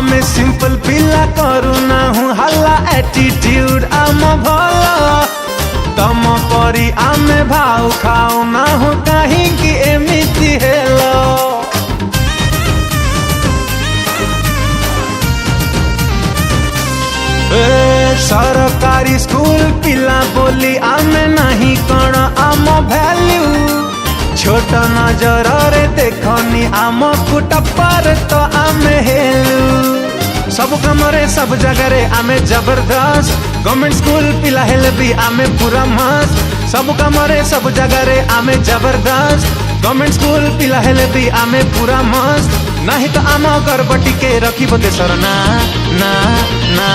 आमे सिंपल पिला करू ना हूँ हल्ला एटीट्यूड आम भला तम परी आमे भाव खाऊ ना हूँ कहीं की एमिति हेलो सरकारी स्कूल पिला बोली आमे नहीं कण आम भैल्यू छोट नजर रे देखनी आम कुटपर तो आमे हेलू सब काम रे सब जगह रे आमे जबरदस्त गवर्नमेंट स्कूल पिला हेले भी आमे पूरा मस्त सब काम रे सब जगह रे आमे जबरदस्त गवर्नमेंट स्कूल पिला हेले भी आमे पूरा मस्त नहीं तो आम गरबटी के रखी देशर ना ना ना